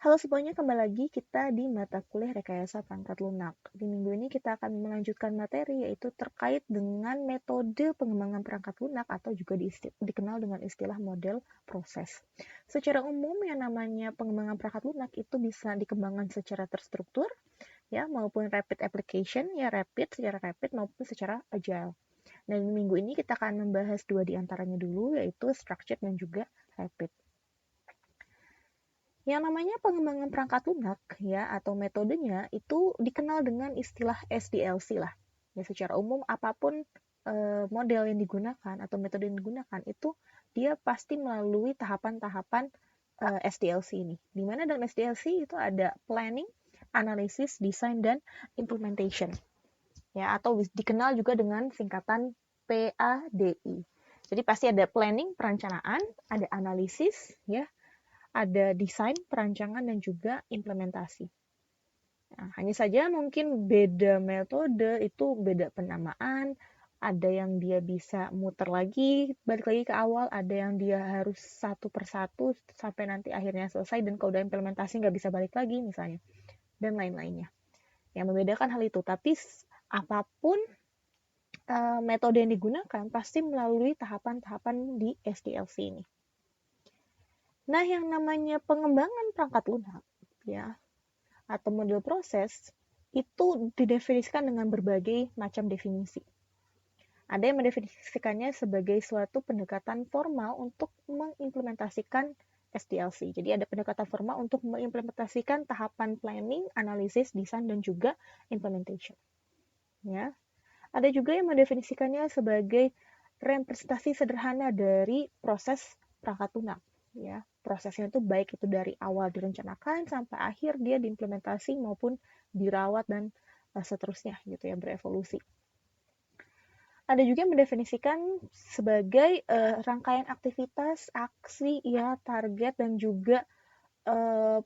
Halo semuanya, kembali lagi kita di mata kuliah rekayasa perangkat lunak. Di minggu ini kita akan melanjutkan materi yaitu terkait dengan metode pengembangan perangkat lunak atau juga dikenal dengan istilah model proses. Secara umum yang namanya pengembangan perangkat lunak itu bisa dikembangkan secara terstruktur ya maupun rapid application ya secara rapid maupun secara agile. Dan di minggu ini kita akan membahas dua di antaranya dulu yaitu structured dan juga rapid. Yang namanya pengembangan perangkat lunak ya atau metodenya itu dikenal dengan istilah SDLC lah. Ya secara umum apapun model yang digunakan atau metode yang digunakan itu dia pasti melalui tahapan-tahapan SDLC ini. Di mana dalam SDLC itu ada planning, analysis, design dan implementation. Ya atau dikenal juga dengan singkatan PADI. Jadi pasti ada planning, perencanaan, ada analisis ya, ada desain, perancangan, dan juga implementasi. Nah, hanya saja mungkin beda metode itu beda penamaan, ada yang dia bisa muter lagi, balik lagi ke awal, ada yang dia harus satu persatu sampai nanti akhirnya selesai dan kalau udah implementasi nggak bisa balik lagi misalnya, dan lain-lainnya. Yang membedakan hal itu, tapi apapun metode yang digunakan pasti melalui tahapan-tahapan di SDLC ini. Nah, yang namanya pengembangan perangkat lunak ya atau model proses itu didefinisikan dengan berbagai macam definisi. Ada yang mendefinisikannya sebagai suatu pendekatan formal untuk mengimplementasikan SDLC. Jadi ada pendekatan formal untuk mengimplementasikan tahapan planning, analisis, desain, dan juga implementation. Ya. Ada juga yang mendefinisikannya sebagai representasi sederhana dari proses perangkat lunak. Ya, prosesnya itu baik itu dari awal direncanakan sampai akhir dia diimplementasi maupun dirawat dan seterusnya gitu ya, berevolusi. Ada juga yang mendefinisikan sebagai rangkaian aktivitas, aksi, ya, target dan juga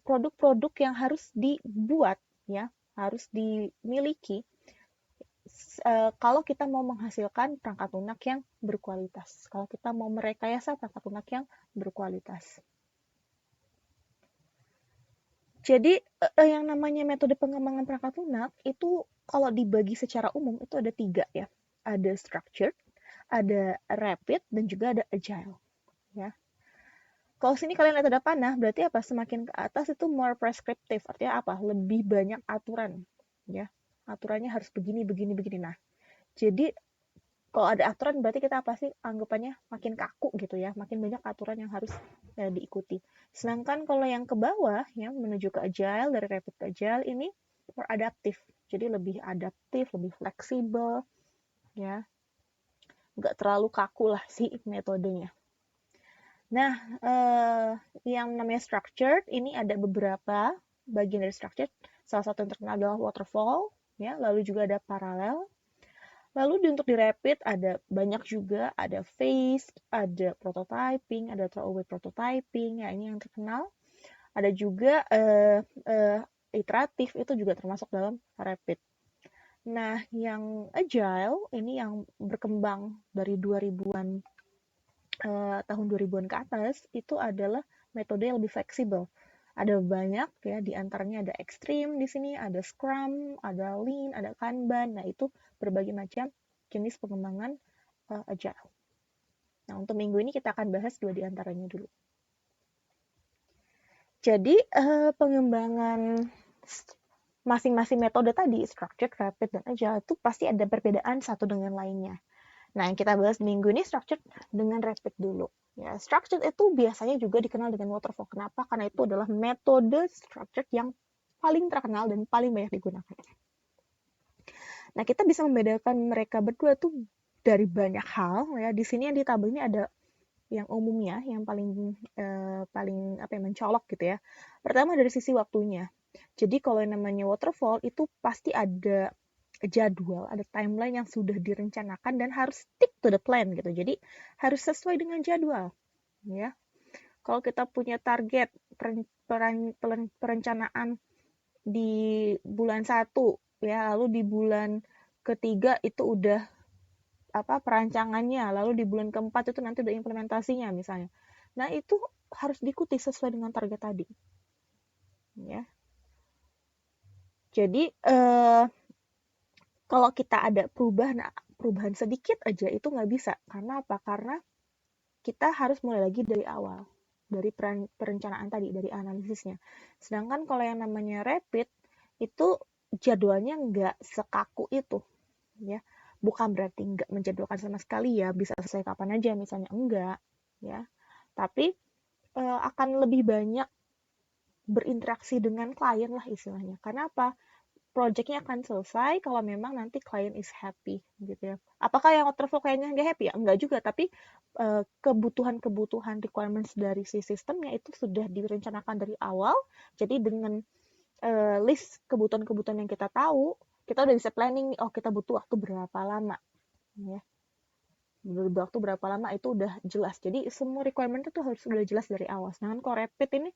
produk-produk yang harus dibuat ya, harus dimiliki kalau kita mau menghasilkan perangkat lunak yang berkualitas, kalau kita mau merekayasa perangkat lunak yang berkualitas. Jadi yang namanya metode pengembangan perangkat lunak itu kalau dibagi secara umum itu ada 3 ya. Ada structured, ada rapid, dan juga ada agile. Ya. Kalau sini kalian lihat ada panah, berarti apa? Semakin ke atas itu more prescriptive. Artinya apa? Lebih banyak aturan. Ya. Aturannya harus begini, begini, begini. Nah, jadi kalau ada aturan berarti kita pasti anggapannya makin kaku gitu ya, makin banyak aturan yang harus diikuti. Sedangkan kalau yang ke bawah yang menuju ke agile, dari rapid ke agile ini more adaptif, jadi lebih adaptif, lebih fleksibel ya, nggak terlalu kaku lah si metodenya. Nah, yang namanya structured ini ada beberapa bagian dari structured. Salah satu yang terkenal adalah waterfall ya, lalu juga ada parallel. Lalu untuk di rapid ada banyak juga, ada phase, ada prototyping, ada throwaway prototyping, ya ini yang terkenal. Ada juga iteratif, itu juga termasuk dalam rapid. Nah, yang agile ini yang berkembang dari 2000-an tahun 2000-an ke atas itu adalah metode yang lebih fleksibel. Ada banyak ya, di antaranya ada Extreme di sini, ada Scrum, ada Lean, ada Kanban. Nah, itu berbagai macam jenis pengembangan agile. Nah, untuk minggu ini kita akan bahas dua di antaranya dulu. Jadi, pengembangan masing-masing metode tadi, structured, rapid, dan agile, itu pasti ada perbedaan satu dengan lainnya. Nah, yang kita bahas minggu ini structured dengan rapid dulu. Ya, structured itu biasanya juga dikenal dengan waterfall. Kenapa? Karena itu adalah metode structured yang paling terkenal dan paling banyak digunakan. Nah, kita bisa membedakan mereka berdua tuh dari banyak hal ya. Di sini yang di tabel ini ada yang umumnya, yang paling mencolok gitu ya. Pertama dari sisi waktunya. Jadi kalau yang namanya waterfall itu pasti ada jadwal, ada timeline yang sudah direncanakan dan harus stick to the plan gitu. Jadi harus sesuai dengan jadwal, ya. Kalau kita punya target perencanaan di bulan 1 ya, lalu di bulan ketiga itu udah perancangannya, lalu di bulan keempat itu nanti udah implementasinya misalnya. Nah, itu harus diikuti sesuai dengan target tadi. ya. Jadi kalau kita ada perubahan sedikit aja itu nggak bisa. Karena apa? Karena kita harus mulai lagi dari awal, dari perencanaan tadi, dari analisisnya. Sedangkan kalau yang namanya rapid itu jadwalnya nggak sekaku itu, ya. Bukan berarti nggak menjadwalkan sama sekali ya, bisa selesai kapan aja misalnya, enggak, ya. Tapi akan lebih banyak berinteraksi dengan klien lah istilahnya. Karena apa? Projectnya akan selesai kalau memang nanti klien is happy gitu ya. Apakah yang waterfall kliennya nggak happy ya? Enggak juga, tapi kebutuhan requirements dari si sistemnya itu sudah direncanakan dari awal. Jadi dengan list kebutuhan-kebutuhan yang kita tahu, kita udah bisa planning nih, oh kita butuh waktu berapa lama, ya. Butuh waktu berapa lama itu udah jelas. Jadi semua requirement itu harus udah jelas dari awal. Sedangkan kalau rapid ini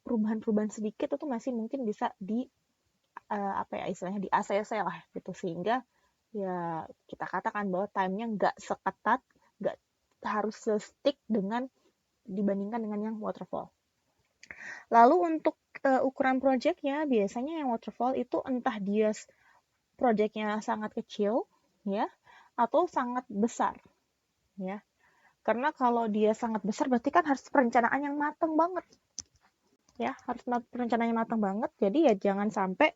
perubahan-perubahan sedikit itu masih mungkin bisa apa ya istilahnya di ACC lah gitu, sehingga ya kita katakan bahwa time-nya nggak seketat, nggak harus stick dengan dibandingkan dengan yang waterfall. Lalu untuk ukuran projectnya biasanya yang waterfall itu entah dia projectnya sangat kecil ya atau sangat besar ya. Karena kalau dia sangat besar berarti kan harus perencanaan yang matang banget ya, harus perencanaan yang matang banget. Jadi ya jangan sampai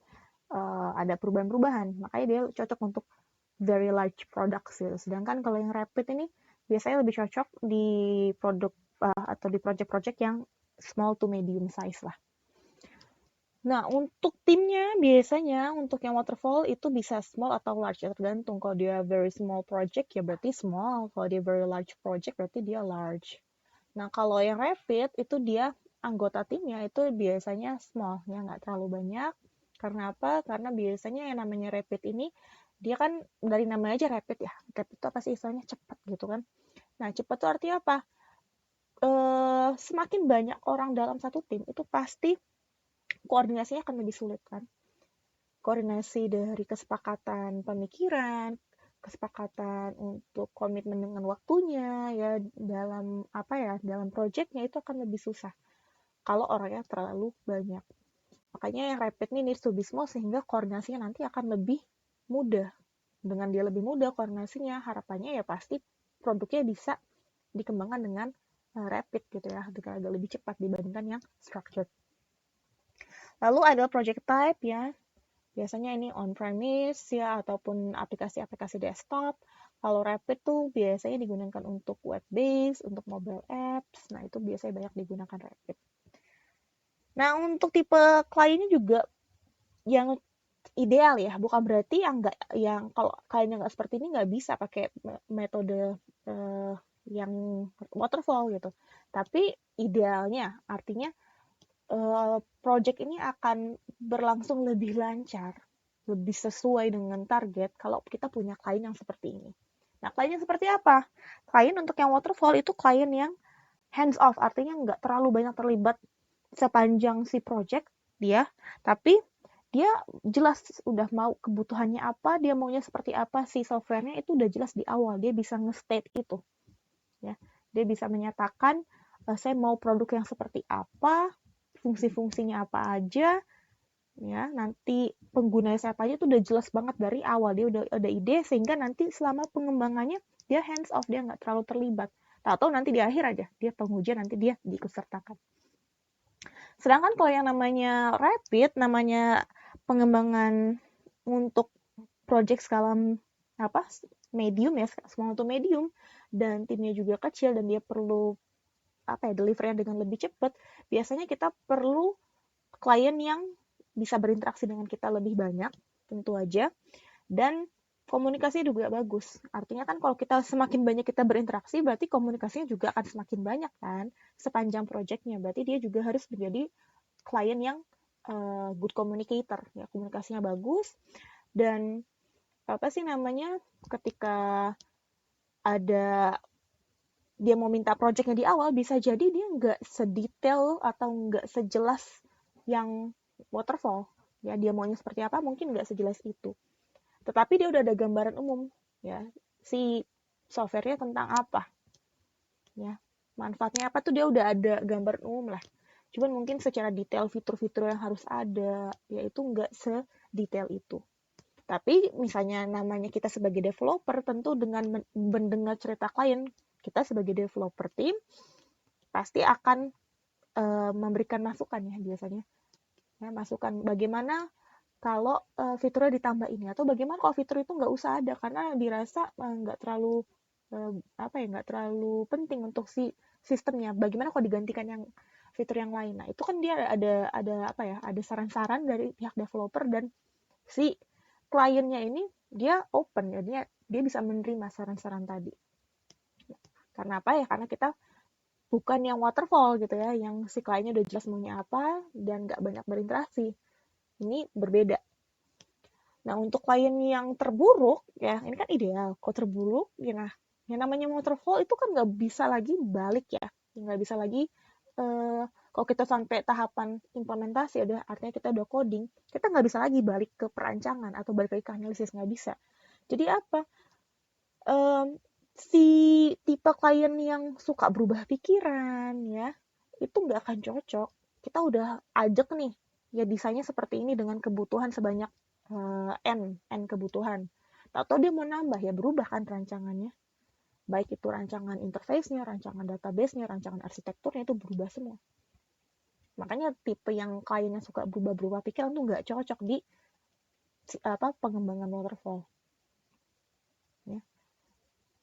ada perubahan-perubahan. Makanya dia cocok untuk very large products gitu. Sedangkan kalau yang rapid ini biasanya lebih cocok di produk atau di project-project yang small to medium size lah. Nah, untuk timnya biasanya untuk yang waterfall itu bisa small atau large, ya tergantung. Kalau dia very small project ya berarti small, kalau dia very large project berarti dia large. Nah, kalau yang rapid itu dia anggota timnya itu biasanya small, ya nggak terlalu banyak. Karena apa? Karena biasanya yang namanya rapid ini dia kan dari namanya aja rapid ya. Rapid itu apa sih istilahnya cepat gitu kan. Nah, cepat itu artinya apa? Semakin banyak orang dalam satu tim itu pasti koordinasinya akan lebih sulit kan. Koordinasi dari kesepakatan pemikiran, kesepakatan untuk komitmen dengan waktunya ya dalam apa ya dalam proyeknya itu akan lebih susah kalau orangnya terlalu banyak. Makanya yang rapid ini needs to be small sehingga koordinasinya nanti akan lebih mudah. Dengan dia lebih mudah koordinasinya, harapannya ya pasti produknya bisa dikembangkan dengan rapid gitu ya, dengan agak lebih cepat dibandingkan yang structured. Lalu ada project type ya, biasanya ini on-premise ya, ataupun aplikasi-aplikasi desktop. Kalau Rapid tuh biasanya digunakan untuk web-based, untuk mobile apps. Nah, itu biasanya banyak digunakan Rapid. Nah, untuk tipe kliennya juga yang ideal ya, bukan berarti yang kalau kliennya nggak seperti ini nggak bisa pakai metode yang waterfall gitu. Tapi idealnya artinya project ini akan berlangsung lebih lancar, lebih sesuai dengan target kalau kita punya klien yang seperti ini. Nah, klien yang seperti apa? Klien untuk yang waterfall itu klien yang hands off, artinya nggak terlalu banyak terlibat sepanjang si project dia, tapi dia jelas udah mau kebutuhannya apa, dia maunya seperti apa, si softwarenya itu udah jelas di awal, dia bisa nge-state itu. Ya. Dia bisa menyatakan, saya mau produk yang seperti apa, fungsi-fungsinya apa aja, ya nanti pengguna siapa aja itu udah jelas banget dari awal, dia udah ada ide sehingga nanti selama pengembangannya dia hands off, dia nggak terlalu terlibat. Tahu-tahu nanti di akhir aja dia pengujian nanti dia diikutsertakan. Sedangkan kalau yang namanya rapid, namanya pengembangan untuk project skala apa medium ya, small to medium, dan timnya juga kecil dan dia perlu apa ya delivery dengan lebih cepat, biasanya kita perlu klien yang bisa berinteraksi dengan kita lebih banyak tentu aja, dan komunikasinya juga bagus. Artinya kan kalau kita semakin banyak kita berinteraksi berarti komunikasinya juga akan semakin banyak kan sepanjang projectnya. Berarti dia juga harus menjadi klien yang good communicator ya, komunikasinya bagus. Dan apa sih namanya ketika ada dia mau minta projectnya di awal, bisa jadi dia nggak sedetail atau nggak sejelas yang waterfall. Ya, dia maunya seperti apa mungkin nggak sejelas itu. Tetapi dia udah ada gambaran umum, ya, si softwarenya tentang apa, ya, manfaatnya apa tuh dia udah ada gambaran umum lah. Cuman mungkin secara detail fitur-fitur yang harus ada, yaitu nggak sedetail itu. Tapi misalnya namanya kita sebagai developer, tentu dengan mendengar cerita klien, kita sebagai developer tim pasti akan memberikan masukan ya biasanya. Ya, masukan bagaimana kalau fiturnya ditambah ini, atau bagaimana kalau fitur itu nggak usah ada karena dirasa nggak terlalu nggak terlalu penting untuk si sistemnya. Bagaimana kalau digantikan yang fitur yang lain? Nah, itu kan dia ada saran-saran dari pihak developer, dan si kliennya ini dia open ya, dia bisa menerima saran-saran tadi. Karena apa ya? Karena kita bukan yang waterfall gitu ya, yang si kliennya udah jelas maunya apa dan nggak banyak berinteraksi. Ini berbeda. Nah, untuk klien yang terburuk, ya ini kan ideal. Kalau terburuk, ya nah, yang namanya waterfall itu kan nggak bisa lagi balik ya. Nggak bisa lagi, kalau kita sampai tahapan implementasi, udah artinya kita udah coding, kita nggak bisa lagi balik ke perancangan atau balik lagi ke analisis, nggak bisa. Jadi apa? Si tipe klien yang suka berubah pikiran, ya, itu nggak akan cocok. Kita udah ajak nih, ya desainnya seperti ini dengan kebutuhan sebanyak N kebutuhan. Atau dia mau nambah, ya berubah kan rancangannya. Baik itu rancangan interface-nya, rancangan database-nya, rancangan arsitekturnya, itu berubah semua. Makanya tipe yang klien yang suka berubah-berubah pikiran tuh nggak cocok di pengembangan waterfall. Ya.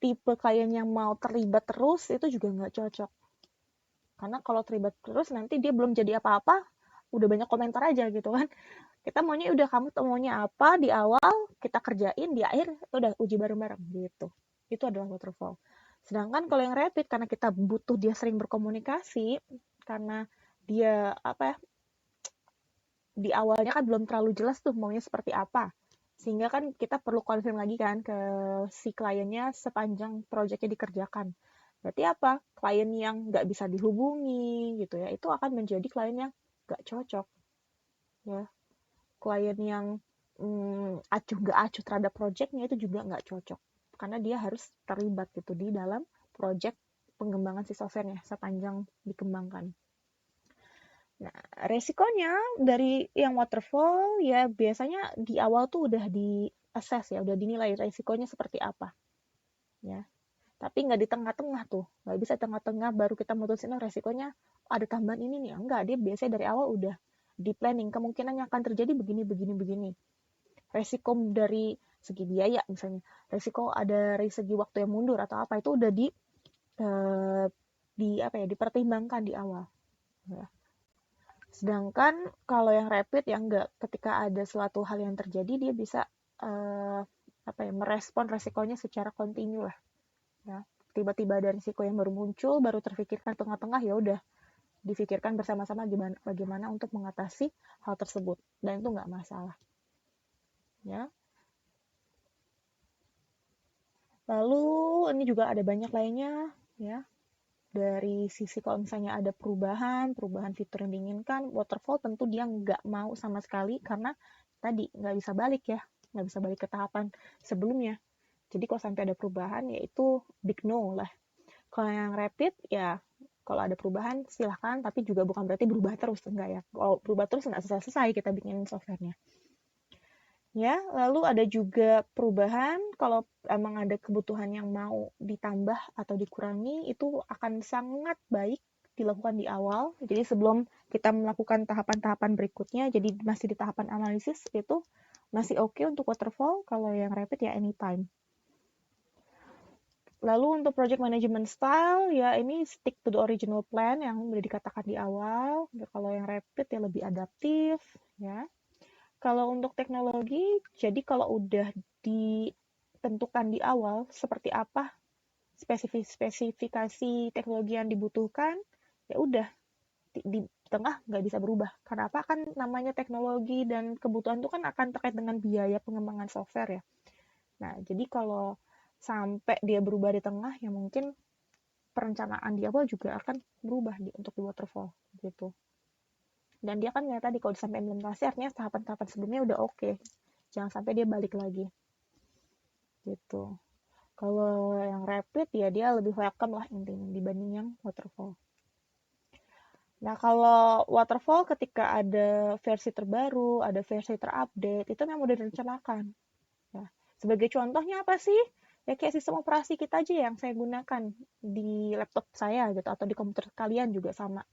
Tipe klien yang mau terlibat terus itu juga nggak cocok. Karena kalau terlibat terus nanti dia belum jadi apa-apa, udah banyak komentar aja gitu kan. Kita maunya udah, kamu maunya apa di awal, kita kerjain, di akhir udah uji bareng-bareng gitu. Itu adalah waterfall. Sedangkan kalau yang rapid, karena kita butuh dia sering berkomunikasi, karena dia di awalnya kan belum terlalu jelas tuh maunya seperti apa. Sehingga kan kita perlu confirm lagi kan ke si kliennya sepanjang proyeknya dikerjakan. Berarti apa? Klien yang nggak bisa dihubungi gitu ya, itu akan menjadi klien yang nggak cocok. Ya, klien yang acuh nggak acuh terhadap proyeknya itu juga nggak cocok. Karena dia harus terlibat gitu di dalam proyek pengembangan si softwarenya sepanjang dikembangkan. Nah, resikonya dari yang waterfall ya biasanya di awal tuh udah di-assess ya, udah dinilai resikonya seperti apa. Ya, tapi nggak di tengah-tengah tuh, nggak bisa tengah-tengah baru kita mutusin resikonya ada tambahan ini nih. Enggak, dia biasanya dari awal udah di planning kemungkinan yang akan terjadi begini begini begini. Resiko dari segi biaya misalnya, resiko ada dari segi waktu yang mundur atau apa, itu udah eh, dipertimbangkan di awal ya. Sedangkan kalau yang rapid yang enggak, ketika ada suatu hal yang terjadi dia bisa merespon resikonya secara kontinu lah ya. Tiba-tiba ada risiko yang baru muncul, baru terfikirkan tengah-tengah, ya udah difikirkan bersama-sama bagaimana untuk mengatasi hal tersebut, dan itu nggak masalah ya. Lalu ini juga ada banyak lainnya ya. Dari sisi kalau misalnya ada perubahan fitur yang diinginkan, waterfall tentu dia nggak mau sama sekali karena tadi nggak bisa balik ya, nggak bisa balik ke tahapan sebelumnya. Jadi kalau sampai ada perubahan, ya itu big no lah. Kalau yang rapid ya, kalau ada perubahan silahkan, tapi juga bukan berarti berubah terus, enggak ya. Kalau berubah terus nggak selesai kita bikin softwarenya. Ya, lalu ada juga perubahan kalau emang ada kebutuhan yang mau ditambah atau dikurangi, itu akan sangat baik dilakukan di awal. Jadi sebelum kita melakukan tahapan-tahapan berikutnya, jadi masih di tahapan analisis, itu masih oke untuk waterfall. Kalau yang rapid ya anytime. Lalu untuk project management style, ya ini stick to the original plan yang udah dikatakan di awal. Ya, kalau yang rapid ya lebih adaptif ya. Kalau untuk teknologi, jadi kalau udah ditentukan di awal seperti apa spesifikasi teknologi yang dibutuhkan, ya udah di tengah nggak bisa berubah. Karena apa? Kan namanya teknologi dan kebutuhan itu kan akan terkait dengan biaya pengembangan software ya. Nah, jadi kalau sampai dia berubah di tengah, ya mungkin perencanaan di awal juga akan berubah untuk di waterfall gitu. Dan dia kan ya tadi kalau sampai implementasi artinya tahapan-tahapan sebelumnya udah oke. Jangan sampai dia balik lagi gitu. Kalau yang rapid ya dia lebih welcome lah intinya dibanding yang waterfall. Nah, kalau waterfall ketika ada versi terbaru, ada versi terupdate, itu memang udah direncanakan. Ya. Sebagai contohnya apa sih? Ya kayak sistem operasi kita aja yang saya gunakan di laptop saya gitu, atau di komputer kalian juga sama.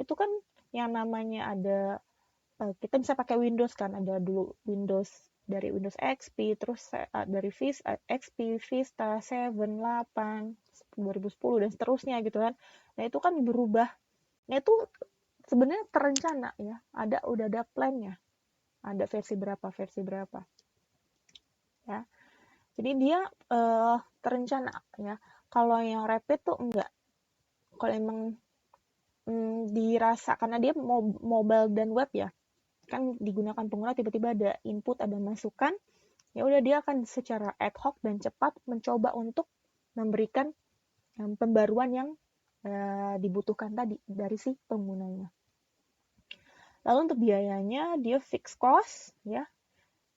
Itu kan yang namanya ada, kita bisa pakai Windows kan, ada dulu Windows dari Windows XP, terus dari XP, Vista, 7, 8, 2010 dan seterusnya gitu kan. Nah, itu kan berubah. Nah, itu sebenarnya terencana ya, udah ada plan-nya, ada versi berapa ya. Jadi dia terencana ya. Kalau yang rapid tuh enggak. Kalau emang dirasa karena dia mobile dan web ya, kan digunakan pengguna, tiba-tiba ada input, ada masukan, ya udah dia akan secara ad hoc dan cepat mencoba untuk memberikan pembaruan yang dibutuhkan tadi dari si penggunanya. Lalu untuk biayanya dia fixed cost ya.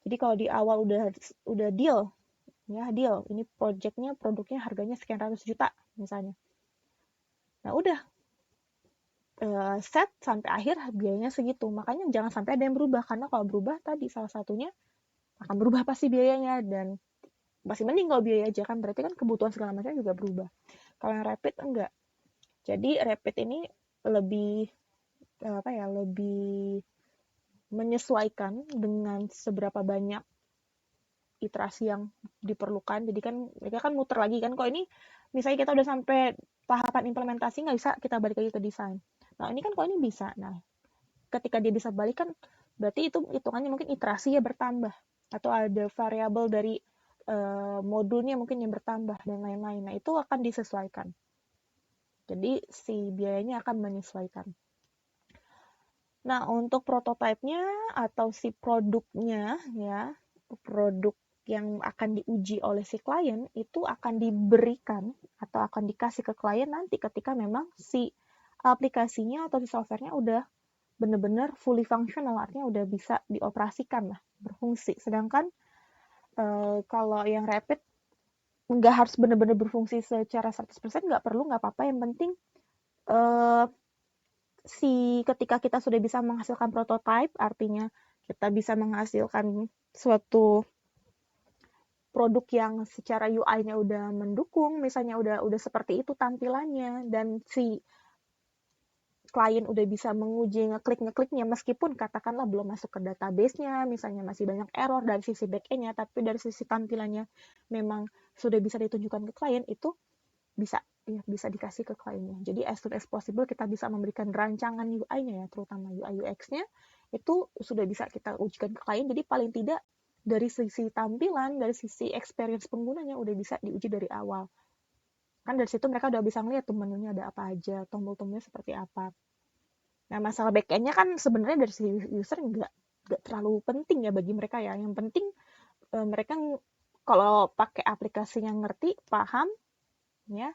Jadi kalau di awal udah deal ya, deal ini produknya harganya sekian ratus juta misalnya. Nah, udah set sampai akhir biayanya segitu. Makanya jangan sampai ada yang berubah, karena kalau berubah tadi salah satunya akan berubah pasti biayanya, dan masih mending kalau biaya aja kan, berarti kan kebutuhan segala macam juga berubah. Kalau yang rapid enggak. Jadi rapid ini lebih lebih menyesuaikan dengan seberapa banyak iterasi yang diperlukan. Jadi kan mereka kan muter lagi kan. Kok ini misalnya kita udah sampai tahapan implementasi, nggak bisa kita balik lagi ke desain. Nah, ini kan kok ini bisa. Nah, ketika dia bisa balik kan berarti itu hitungannya mungkin iterasinya bertambah, atau ada variabel dari modulnya mungkin yang bertambah dan lain-lain. Nah, itu akan disesuaikan. Jadi si biayanya akan menyesuaikan. Nah, untuk prototipenya atau si produknya ya, produk yang akan diuji oleh si klien itu akan diberikan atau akan dikasih ke klien nanti ketika memang si aplikasinya atau si softwarenya udah benar-benar fully functional, artinya udah bisa dioperasikan lah, berfungsi. Sedangkan kalau yang rapid nggak harus benar-benar berfungsi secara 100%, nggak perlu, nggak apa-apa. Yang penting eh, ketika kita sudah bisa menghasilkan prototype, artinya kita bisa menghasilkan suatu produk yang secara UI-nya udah mendukung, misalnya udah seperti itu tampilannya, dan si klien udah bisa menguji ngekliknya, meskipun katakanlah belum masuk ke database-nya, misalnya masih banyak error dari sisi back-end-nya, tapi dari sisi tampilannya memang sudah bisa ditunjukkan ke klien, itu bisa dikasih ke kliennya. Jadi as soon as possible kita bisa memberikan rancangan UI-nya ya, terutama UI UX-nya itu sudah bisa kita ujikan ke klien. Jadi paling tidak dari sisi tampilan, dari sisi experience penggunanya udah bisa diuji dari awal. Kan dari situ mereka udah bisa ngeliat tuh menunya ada apa aja, tombol-tombolnya seperti apa. Nah, masalah back-end-nya kan sebenarnya dari sisi user nggak terlalu penting ya bagi mereka ya. Yang penting mereka kalau pakai aplikasinya ngerti, paham, ya,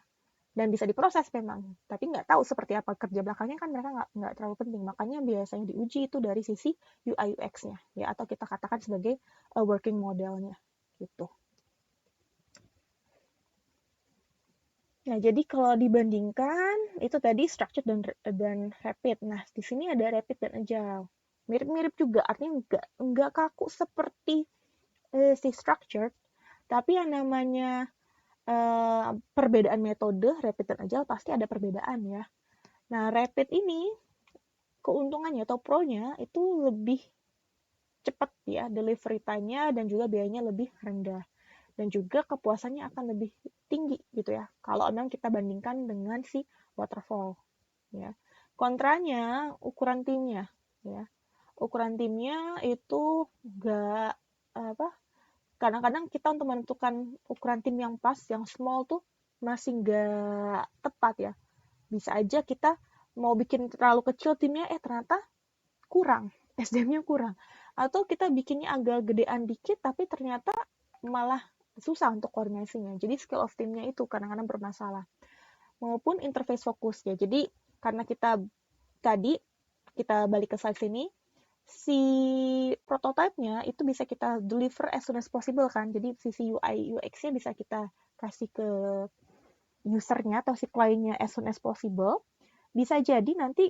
dan bisa diproses memang, tapi nggak tahu seperti apa kerja belakangnya kan mereka nggak terlalu penting. Makanya biasanya diuji itu dari sisi UI UX-nya ya, atau kita katakan sebagai working modelnya gitu. Nah, jadi kalau dibandingkan itu tadi structured dan rapid. Nah, di sini ada rapid dan agile. Mirip-mirip juga, artinya nggak kaku seperti si structured, tapi yang namanya perbedaan metode rapid dan agile pasti ada perbedaan ya. Nah, rapid ini keuntungannya atau pro-nya itu lebih cepat ya, delivery time-nya dan juga biayanya lebih rendah. Dan juga kepuasannya akan lebih tinggi gitu ya, kalau memang kita bandingkan dengan si waterfall ya. Kontranya ukuran timnya ya. Ukuran timnya itu gak apa, kadang-kadang kita untuk menentukan ukuran tim yang pas, yang small tuh masih gak tepat ya. Bisa aja kita mau bikin terlalu kecil timnya, ternyata kurang, SDM-nya kurang. Atau kita bikinnya agak gedean dikit, tapi ternyata malah susah untuk koordinasinya. Jadi skill of teamnya itu kadang-kadang bermasalah. Maupun interface fokus ya. Jadi karena kita balik ke slide sini, si prototype-nya itu bisa kita deliver as soon as possible kan. Jadi sisi UI UX-nya bisa kita kasih ke usernya atau si kliennya as soon as possible. Bisa jadi nanti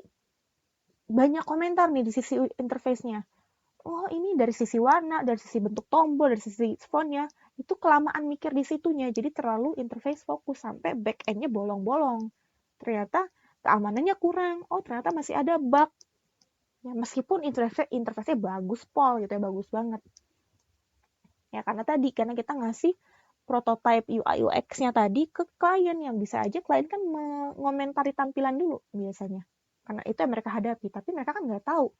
banyak komentar nih di sisi interface-nya. Oh, ini dari sisi warna, dari sisi bentuk tombol, dari sisi fontnya, itu kelamaan mikir di situnya. Jadi terlalu interface fokus sampai back-end-nya bolong-bolong. Ternyata keamanannya kurang. Oh, ternyata masih ada bug. Ya, meskipun interface-nya bagus pol gitu ya, bagus banget. Ya, karena kita ngasih prototype UI UX-nya tadi ke klien, yang bisa aja klien kan mengomentari tampilan dulu biasanya. Karena itu yang mereka hadapi, tapi mereka kan nggak tahu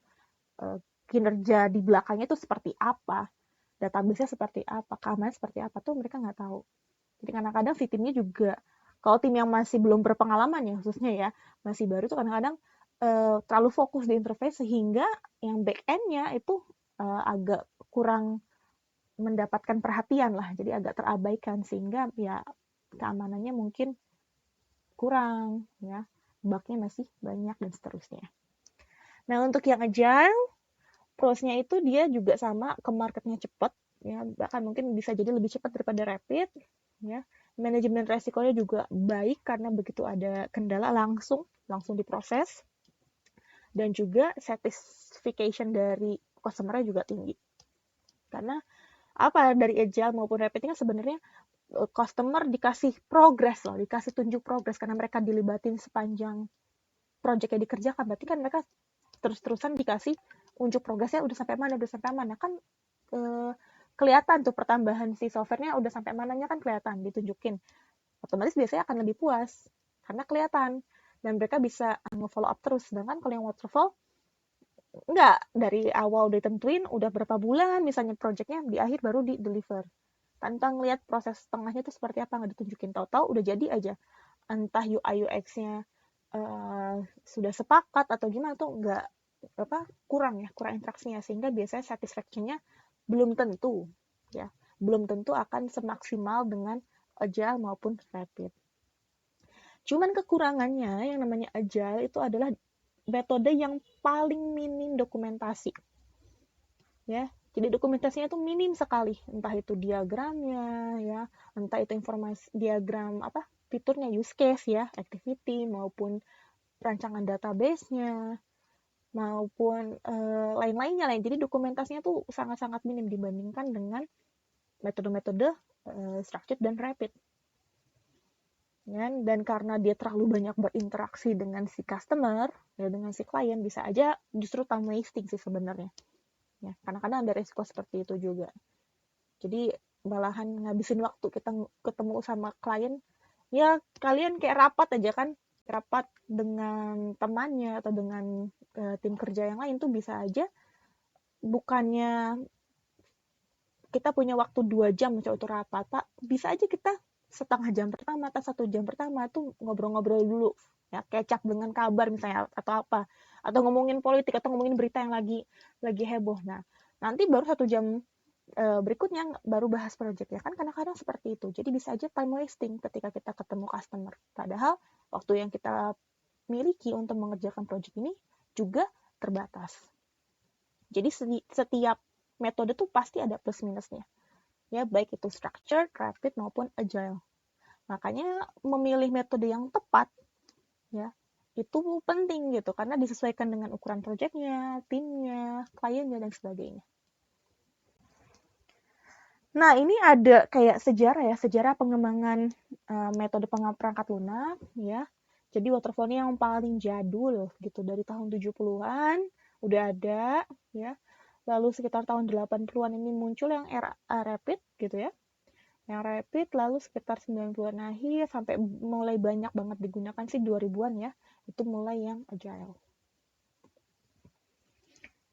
kinerja di belakangnya itu seperti apa, database-nya seperti apa, keamanan seperti apa, tuh mereka nggak tahu. Jadi kadang-kadang si timnya juga, kalau tim yang masih belum berpengalaman ya khususnya ya, masih baru tuh kadang-kadang terlalu fokus di interface sehingga yang back-end-nya itu agak kurang mendapatkan perhatian lah, jadi agak terabaikan sehingga ya keamanannya mungkin kurang ya, bug-nya masih banyak dan seterusnya. Nah, untuk yang agile, pros-nya itu dia juga sama, ke marketnya cepat ya, bahkan mungkin bisa jadi lebih cepat daripada rapid ya. Manajemen resikonya juga baik karena begitu ada kendala langsung diproses, dan juga satisfaction dari customer-nya juga tinggi. Karena apa, dari agile maupun rapid kan sebenarnya customer dikasih progress loh, dikasih tunjuk progress karena mereka dilibatin sepanjang project yang dikerjakan, berarti kan mereka terus-terusan dikasih unjuk progresnya udah sampai mana kan, kelihatan tuh pertambahan si softwarenya udah sampai mananya kan kelihatan, ditunjukin, otomatis biasanya akan lebih puas karena kelihatan dan mereka bisa nge-follow up terus. Sedangkan kalau yang waterfall enggak, dari awal udah ditentuin udah berapa bulan misalnya projectnya, di akhir baru di deliver tanpa ngelihat proses tengahnya itu seperti apa, nggak ditunjukin, tahu-tahu udah jadi aja, entah UI UX-nya sudah sepakat atau gimana tuh nggak kurang interaksinya, sehingga biasanya satisfaction-nya belum tentu ya, belum tentu akan semaksimal dengan agile maupun rapid. Cuman kekurangannya yang namanya agile itu adalah metode yang paling minim dokumentasi ya. Jadi dokumentasinya itu minim sekali, entah itu diagramnya ya, entah itu informasi diagram fiturnya, use case ya, activity maupun rancangan database-nya maupun lain-lainnya lain. Jadi dokumentasinya tuh sangat-sangat minim dibandingkan dengan metode-metode structured dan rapid. Dan karena dia terlalu banyak berinteraksi dengan si customer, ya dengan si klien, bisa aja justru time wasting sih sebenarnya. Ya, kadang-kadang ada resiko seperti itu juga. Jadi malahan ngabisin waktu kita ketemu sama klien, ya kalian kayak rapat aja kan, rapat dengan temannya atau dengan tim kerja yang lain tuh bisa aja, bukannya kita punya waktu 2 jam untuk rapat, Pak, bisa aja kita setengah jam pertama atau 1 jam pertama tuh ngobrol-ngobrol dulu ya, kecap dengan kabar misalnya atau apa, atau ngomongin politik atau ngomongin berita yang lagi heboh. Nah, nanti baru 1 jam berikutnya baru bahas project ya kan, kadang-kadang seperti itu. Jadi bisa aja time wasting ketika kita ketemu customer, padahal waktu yang kita miliki untuk mengerjakan project ini juga terbatas. Jadi setiap metode tuh pasti ada plus minusnya ya, baik itu structured, rapid maupun agile. Makanya memilih metode yang tepat ya itu penting gitu, karena disesuaikan dengan ukuran projectnya, timnya, kliennya dan sebagainya. Nah, ini ada kayak sejarah pengembangan metode perangkat lunak ya. Jadi waterfall ini yang paling jadul gitu, dari tahun 70-an udah ada ya. Lalu sekitar tahun 80-an ini muncul yang era rapid gitu ya. Yang rapid lalu sekitar 90-an akhir sampai mulai banyak banget digunakan sih 2000-an ya. Itu mulai yang agile.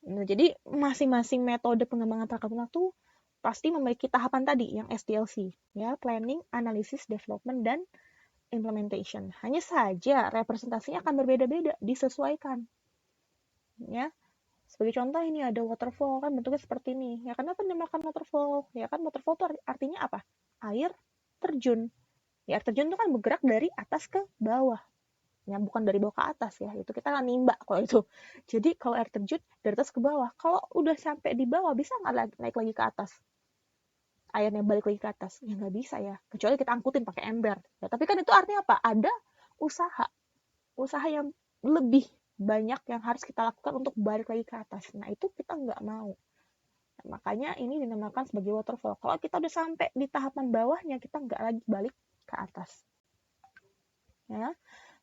Nah, jadi masing-masing metode pengembangan perangkat lunak tuh pasti memiliki tahapan tadi yang SDLC ya, planning, analysis, development dan implementation. Hanya saja representasinya akan berbeda-beda, disesuaikan. Ya. Sebagai contoh ini ada waterfall kan bentuknya seperti ini. Ya kenapa dinamakan waterfall? Ya kan waterfall itu artinya apa? Air terjun. Ya air terjun itu kan bergerak dari atas ke bawah. Ya bukan dari bawah ke atas ya. Itu kita nimba kalau itu. Jadi kalau air terjun dari atas ke bawah. Kalau udah sampai di bawah bisa nggak naik lagi ke atas? Airnya balik lagi ke atas? Ya nggak bisa ya. Kecuali kita angkutin pakai ember. Ya, tapi kan itu artinya apa? Ada usaha. Usaha yang lebih banyak yang harus kita lakukan untuk balik lagi ke atas. Nah, itu kita nggak mau. Nah, makanya ini dinamakan sebagai waterfall. Kalau kita udah sampai di tahapan bawahnya, kita nggak lagi balik ke atas. Ya.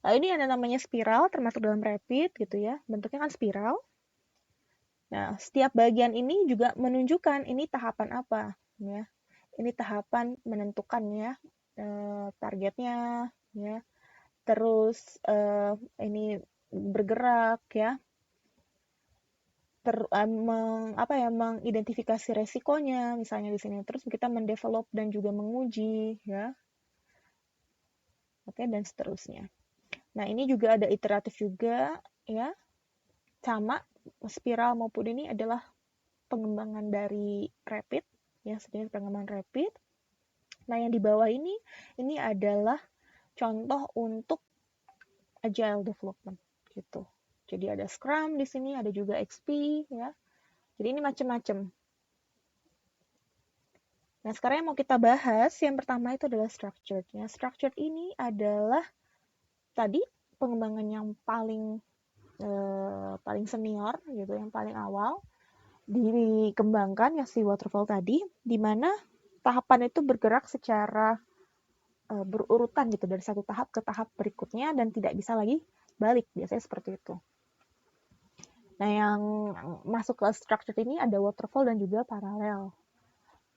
Lalu ini ada namanya spiral, termasuk dalam rapid gitu ya. Bentuknya kan spiral. Nah, setiap bagian ini juga menunjukkan ini tahapan apa. Ya. Ini tahapan menentukan ya targetnya, ya. Terus ini bergerak ya. Mengidentifikasi resikonya misalnya di sini, terus kita mendevelop dan juga menguji ya, oke, dan seterusnya. Nah, ini juga ada iteratif juga ya, sama spiral maupun ini adalah pengembangan dari rapid ya, sejenis pengembangan rapid. Nah, yang di bawah ini adalah contoh untuk agile development gitu. Jadi ada Scrum di sini, ada juga XP ya. Jadi ini macam-macam. Nah, sekarang yang mau kita bahas, yang pertama itu adalah structured. Ya, structured ini adalah tadi pengembangan yang paling senior gitu, yang paling awal dikembangkan ya si waterfall tadi, di mana tahapan itu bergerak secara berurutan gitu dari satu tahap ke tahap berikutnya dan tidak bisa lagi balik, biasanya seperti itu. Nah, yang masuk ke structured ini ada waterfall dan juga paralel.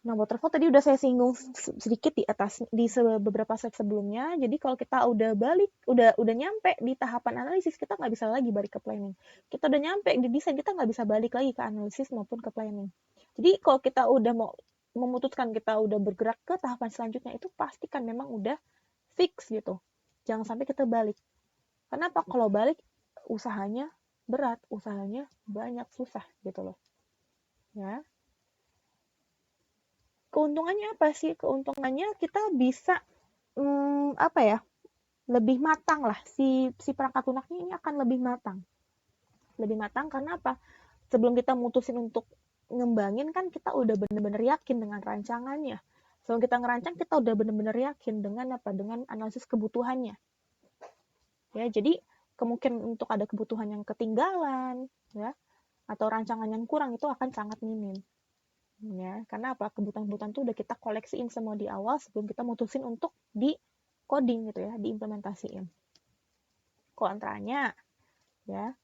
Nah, waterfall tadi udah saya singgung sedikit di atas di beberapa slide sebelumnya. Jadi kalau kita udah balik, udah nyampe di tahapan analisis, kita nggak bisa lagi balik ke planning. Kita udah nyampe di desain, kita nggak bisa balik lagi ke analisis maupun ke planning. Jadi kalau kita udah mau memutuskan kita udah bergerak ke tahapan selanjutnya, itu pastikan memang udah fix gitu. Jangan sampai kita balik. Kenapa? Kalau balik, usahanya berat, usahanya banyak, susah gitu loh. Ya. Keuntungannya apa sih? Keuntungannya kita bisa lebih matang lah, si perangkat lunaknya ini akan lebih matang karena apa? Sebelum kita mutusin untuk ngembangin kan kita udah bener-bener yakin dengan rancangannya. Sebelum kita ngerancang kita udah bener-bener yakin dengan dengan analisis kebutuhannya ya. Jadi kemungkinan untuk ada kebutuhan yang ketinggalan ya, atau rancangan yang kurang itu akan sangat minim ya. Karena apa? Kebutuhan-kebutuhan itu udah kita koleksiin semua di awal sebelum kita mutusin untuk di coding gitu ya, diimplementasiin. Kontranya ya,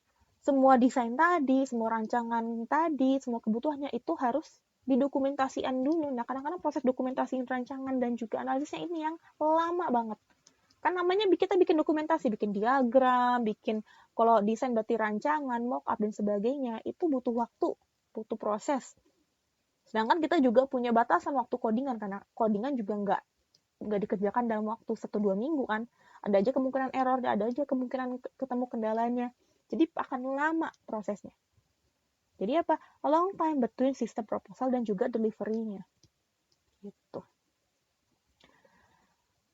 semua desain tadi, semua rancangan tadi, semua kebutuhannya itu harus didokumentasikan dulu. Nah, kadang-kadang proses dokumentasi rancangan dan juga analisisnya ini yang lama banget. Kan namanya kita bikin dokumentasi, bikin diagram, bikin kalau desain berarti rancangan, mock-up dan sebagainya, itu butuh waktu, butuh proses. Sedangkan kita juga punya batasan waktu codingan, karena codingan juga nggak dikerjakan dalam waktu 1-2 minggu kan. Ada aja kemungkinan error, ada aja kemungkinan ketemu kendalanya. Jadi akan lama prosesnya. Jadi apa? A long time between sistem proposal dan juga delivery-nya. Gitu.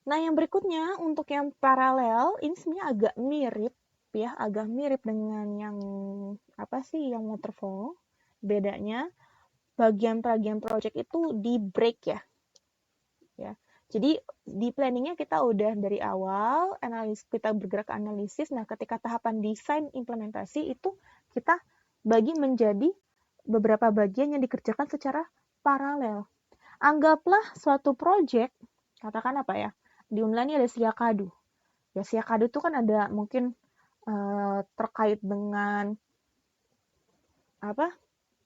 Nah, yang berikutnya untuk yang paralel, ini sebenarnya agak mirip ya, agak mirip dengan yang yang waterfall. Bedanya bagian-bagian project itu di break ya. Jadi di planningnya kita udah dari awal kita bergerak ke analisis. Nah, ketika tahapan desain implementasi itu kita bagi menjadi beberapa bagian yang dikerjakan secara paralel. Anggaplah suatu project, katakan apa ya, di Unla ini ada Siakadu. Ya, Siakadu itu kan ada mungkin terkait dengan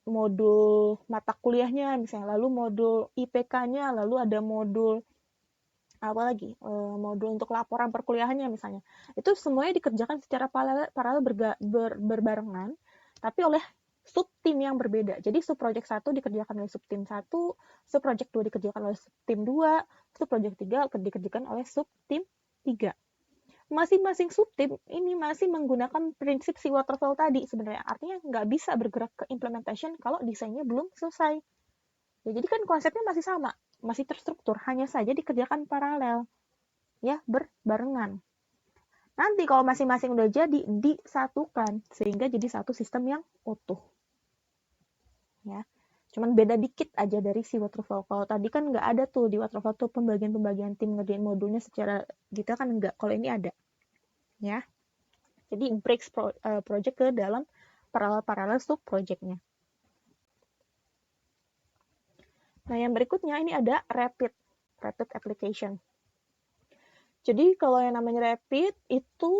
modul mata kuliahnya misalnya, lalu modul IPK-nya, lalu ada modul modul untuk laporan perkuliahannya misalnya. Itu semuanya dikerjakan secara paralel berbarengan, tapi oleh subtim yang berbeda. Jadi subproject 1 dikerjakan oleh subtim 1, subproject 2 dikerjakan oleh subtim 2, subproject 3 dikerjakan oleh subtim 3. Masing-masing subtim ini masih menggunakan prinsip si waterfall tadi sebenarnya. Artinya nggak bisa bergerak ke implementation kalau desainnya belum selesai. Ya, jadi kan konsepnya masih sama, masih terstruktur, hanya saja dikerjakan paralel, ya, berbarengan. Nanti kalau masing-masing udah jadi, disatukan, sehingga jadi satu sistem yang utuh. Ya, cuman beda dikit aja dari si waterfall. Kalau tadi kan nggak ada tuh di waterfall tuh pembagian tim ngerjain modulnya secara detail kan nggak. Kalau ini ada. Ya. Jadi breaks project ke dalam paralel sub projectnya. Nah, yang berikutnya ini ada rapid application. Jadi kalau yang namanya rapid itu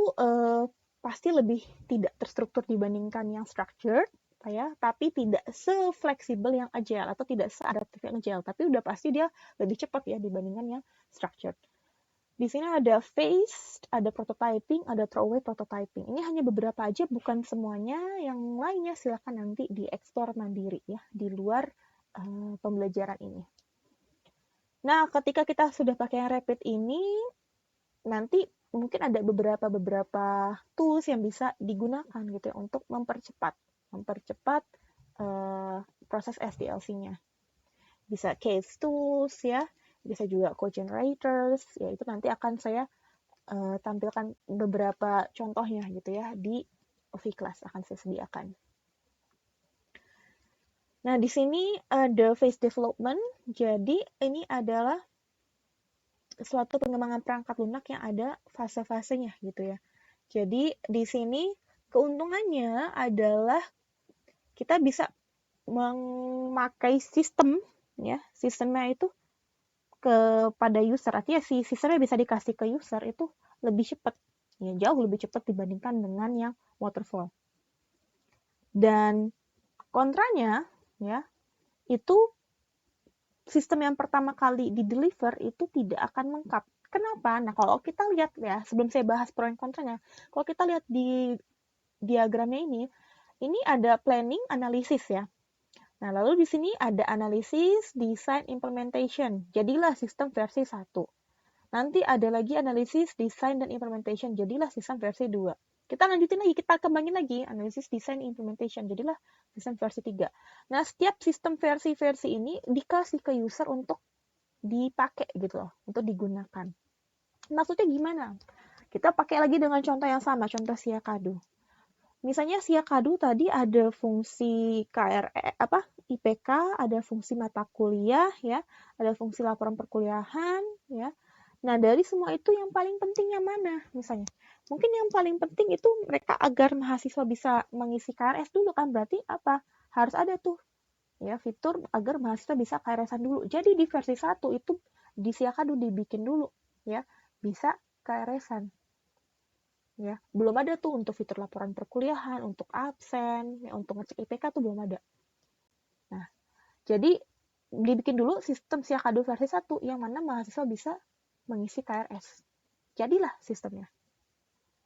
pasti lebih tidak terstruktur dibandingkan yang structured, ya, tapi tidak se-fleksibel yang agile atau tidak se-adaptif yang agile, tapi udah pasti dia lebih cepat ya dibandingkan yang structured. Di sini ada phased, ada prototyping, ada throwaway prototyping. Ini hanya beberapa aja, bukan semuanya. Yang lainnya silakan nanti dieksplor mandiri ya di luar pembelajaran ini. Nah, ketika kita sudah pakai yang rapid ini, nanti mungkin ada beberapa tools yang bisa digunakan gitu ya untuk mempercepat proses SDLC-nya. Bisa case tools ya, bisa juga code generators, ya itu nanti akan saya tampilkan beberapa contohnya gitu ya di V-Class akan saya sediakan. Nah, di sini ada phase development. Jadi ini adalah suatu pengembangan perangkat lunak yang ada fase-fasenya gitu ya. Jadi di sini keuntungannya adalah kita bisa memakai sistem ya, sistemnya itu kepada user. Artinya si sistemnya bisa dikasih ke user itu lebih cepat. Ya, jauh lebih cepat dibandingkan dengan yang waterfall. Dan kontranya ya, itu sistem yang pertama kali di-deliver itu tidak akan lengkap. Kenapa? Nah, kalau kita lihat ya, sebelum saya bahas pro dan kontranya, kalau kita lihat di diagramnya ini ada planning, analisis ya. Nah, lalu di sini ada analisis, design, implementation. Jadilah sistem versi 1. Nanti ada lagi analisis, design, dan implementation. Jadilah sistem versi 2. Kita lanjutin lagi, kita kembangin lagi analisis, design, implementation. Jadilah sistem versi 3. Nah, setiap sistem versi-versi ini dikasih ke user untuk dipakai gitu loh, untuk digunakan. Maksudnya gimana? Kita pakai lagi dengan contoh yang sama, contoh Siakadu. Misalnya Siakadu tadi ada fungsi IPK, ada fungsi mata kuliah ya, ada fungsi laporan perkuliahan ya. Nah, dari semua itu yang paling penting yang mana misalnya? Mungkin yang paling penting itu mereka agar mahasiswa bisa mengisi KRS dulu kan, berarti apa? Harus ada tuh ya fitur agar mahasiswa bisa KRS-an dulu. Jadi di versi 1 itu di Siakadu dibikin dulu ya, bisa KRS-an. Ya, belum ada tuh untuk fitur laporan perkuliahan, untuk absen, ya, untuk ngecek IPK tuh belum ada. Nah, jadi dibikin dulu sistem Siakadu versi 1 yang mana mahasiswa bisa mengisi KRS. Jadilah sistemnya.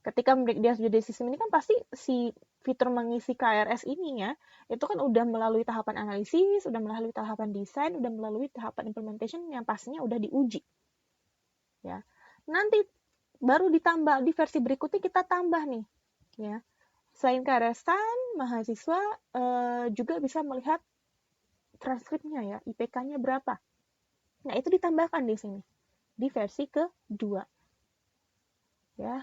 Ketika dia sudah di sistem ini kan pasti si fitur mengisi KRS ini ya, itu kan udah melalui tahapan analisis, udah melalui tahapan desain, udah melalui tahapan implementation yang pastinya udah diuji. Ya. Nanti baru ditambah di versi berikutnya kita tambah nih ya, selain KRS-an mahasiswa juga bisa melihat transkripnya ya, IPK-nya berapa. Nah, itu ditambahkan di sini di versi kedua ya.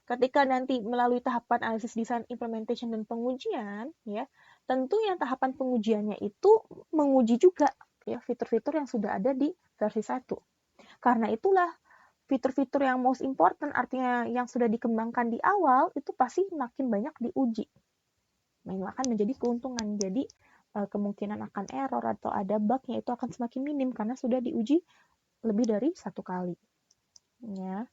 Ketika nanti melalui tahapan analisis, desain, implementation, dan pengujian ya, tentu yang tahapan pengujiannya itu menguji juga ya fitur-fitur yang sudah ada di versi 1. Karena itulah fitur-fitur yang most important, artinya yang sudah dikembangkan di awal, itu pasti makin banyak diuji. Nah, ini akan menjadi keuntungan. Jadi, kemungkinan akan error atau ada bug-nya itu akan semakin minim karena sudah diuji lebih dari 1 kali. Ya.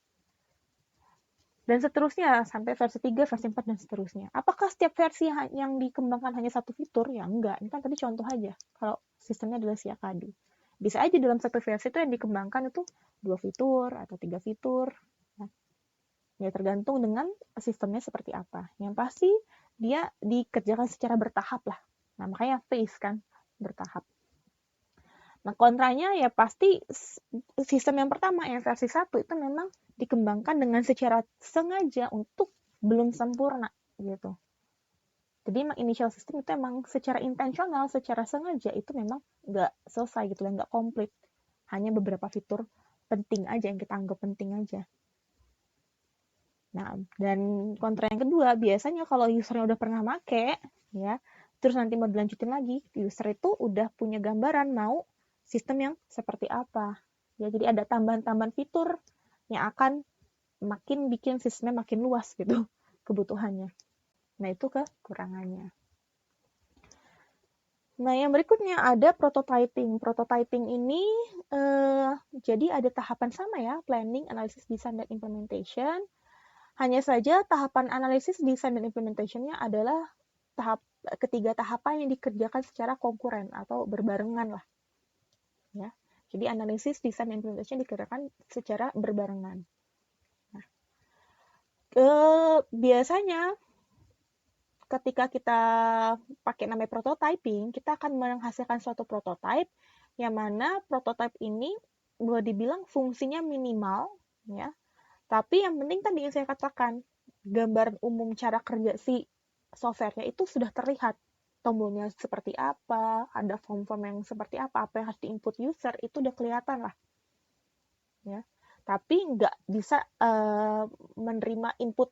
Dan seterusnya, sampai versi 3, versi 4, dan seterusnya. Apakah setiap versi yang dikembangkan hanya satu fitur? Ya enggak. Ini kan tadi contoh aja. Kalau sistemnya adalah Siakadu. Bisa aja dalam satu versi itu yang dikembangkan itu 2 fitur atau 3 fitur. Ya tergantung dengan sistemnya seperti apa. Yang pasti dia dikerjakan secara bertahap lah. Nah, makanya phase kan, bertahap. Nah, kontranya ya pasti sistem yang pertama, yang versi 1 itu memang dikembangkan dengan secara sengaja untuk belum sempurna gitu. Jadi emang initial system itu emang secara intensional, secara sengaja itu memang nggak selesai gitu, nggak komplit. Hanya beberapa fitur penting aja yang kita anggap penting aja. Nah, dan kontra yang kedua, biasanya kalau usernya udah pernah make, ya, terus nanti mau dilanjutin lagi, user itu udah punya gambaran mau sistem yang seperti apa. Ya, jadi ada tambahan-tambahan fitur yang akan makin bikin sistemnya makin luas gitu. kebutuhannya. Nah, itu kekurangannya. Nah, yang berikutnya ada prototyping. Prototyping ini jadi ada tahapan sama ya, planning, analysis, design, dan implementation. Hanya saja tahapan analisis, design, dan implementation-nya adalah ketiga tahapan yang dikerjakan secara konkuren atau berbarengan lah. Ya. Jadi analisis, design, dan implementation dikerjakan secara berbarengan. Nah, biasanya ketika kita pakai namanya prototyping, kita akan menghasilkan suatu prototype yang mana prototype ini boleh dibilang fungsinya minimal, ya. Tapi yang penting tadi yang saya katakan, gambaran umum cara kerja si software-nya itu sudah terlihat. Tombolnya seperti apa, ada form-form yang seperti apa yang harus di-input user, itu udah kelihatan lah. Ya. Tapi nggak bisa menerima input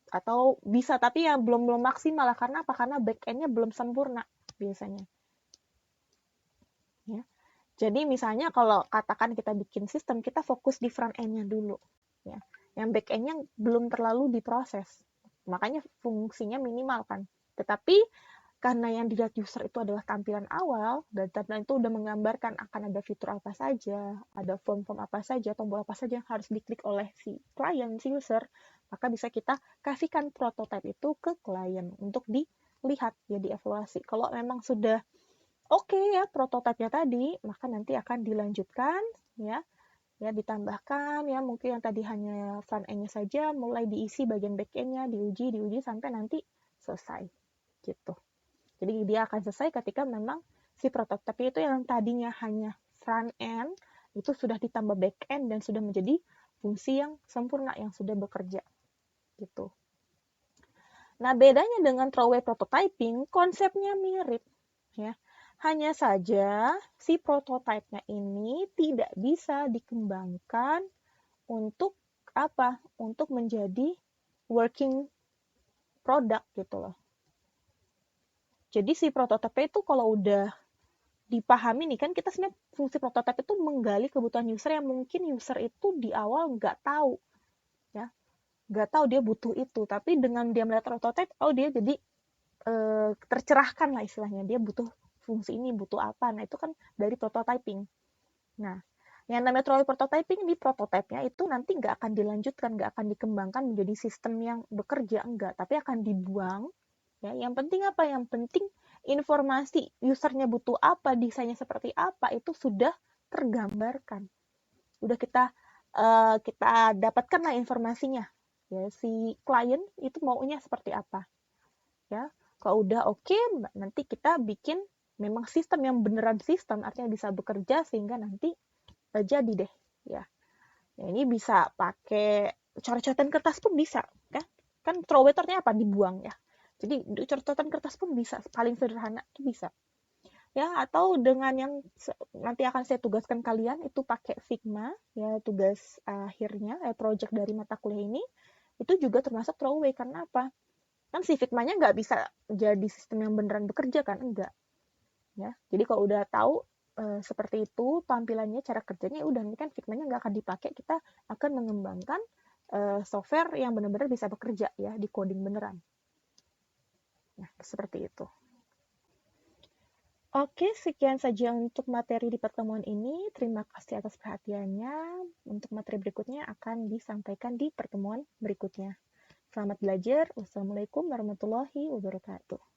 atau bisa tapi ya belum maksimal lah, karena apa? Karena back-end-nya belum sempurna biasanya. Ya. Jadi misalnya kalau katakan kita bikin sistem, kita fokus di front end-nya dulu. Ya. Yang back-end-nya belum terlalu diproses. Makanya fungsinya minimal kan. Tetapi karena yang dilihat user itu adalah tampilan awal, dan tampilan itu udah menggambarkan akan ada fitur apa saja, ada form-form apa saja, tombol apa saja yang harus diklik oleh si klien, si user, maka bisa kita kasihkan prototype itu ke klien untuk dilihat, ya dievaluasi. Kalau memang sudah oke ya prototipenya tadi, maka nanti akan dilanjutkan ya ditambahkan ya, mungkin yang tadi hanya front end-nya saja mulai diisi bagian back end-nya, diuji sampai nanti selesai gitu. Jadi dia akan selesai ketika memang si prototipe itu yang tadinya hanya front end itu sudah ditambah back end dan sudah menjadi fungsi yang sempurna yang sudah bekerja gitu. Nah, bedanya dengan throwaway prototyping, konsepnya mirip ya. Hanya saja si prototipenya ini tidak bisa dikembangkan untuk apa? Untuk menjadi working product gitu loh. Jadi si prototipe itu kalau udah dipahami nih, kan kita sebenarnya fungsi prototipe itu menggali kebutuhan user yang mungkin user itu di awal nggak tahu ya, nggak tahu dia butuh itu, tapi dengan dia melihat prototipe, oh dia jadi tercerahkan lah istilahnya, dia butuh fungsi ini, butuh apa. Nah itu kan dari prototyping. Nah yang namanya throwaway prototyping, di prototipenya itu nanti nggak akan dilanjutkan, nggak akan dikembangkan menjadi sistem yang bekerja, enggak, tapi akan dibuang. Ya, yang penting apa? Yang penting informasi usernya butuh apa, desainnya seperti apa, itu sudah tergambarkan. Udah kita dapatkan lah informasinya. Ya, si klien itu maunya seperti apa. Ya, kalau udah oke, nanti kita bikin memang sistem yang beneran sistem, artinya bisa bekerja sehingga nanti jadi deh. Ya, ini bisa pakai coret-coretan kertas pun bisa, kan throwaway apa? Dibuang ya. Jadi coretan kertas pun bisa, paling sederhana itu bisa. Ya, atau dengan yang nanti akan saya tugaskan kalian itu pakai Figma, ya tugas akhirnya project dari mata kuliah ini, itu juga termasuk throwaway. Karena apa? Kan si Figma-nya nggak bisa jadi sistem yang beneran bekerja kan, enggak. Ya, jadi kalau udah tahu seperti itu tampilannya, cara kerjanya, udah ini kan Figma-nya nggak akan dipakai, kita akan mengembangkan software yang benar-benar bisa bekerja ya, di coding beneran. Nah, seperti itu. Oke, sekian saja untuk materi di pertemuan ini. Terima kasih atas perhatiannya. Untuk materi berikutnya akan disampaikan di pertemuan berikutnya. Selamat belajar. Wassalamualaikum warahmatullahi wabarakatuh.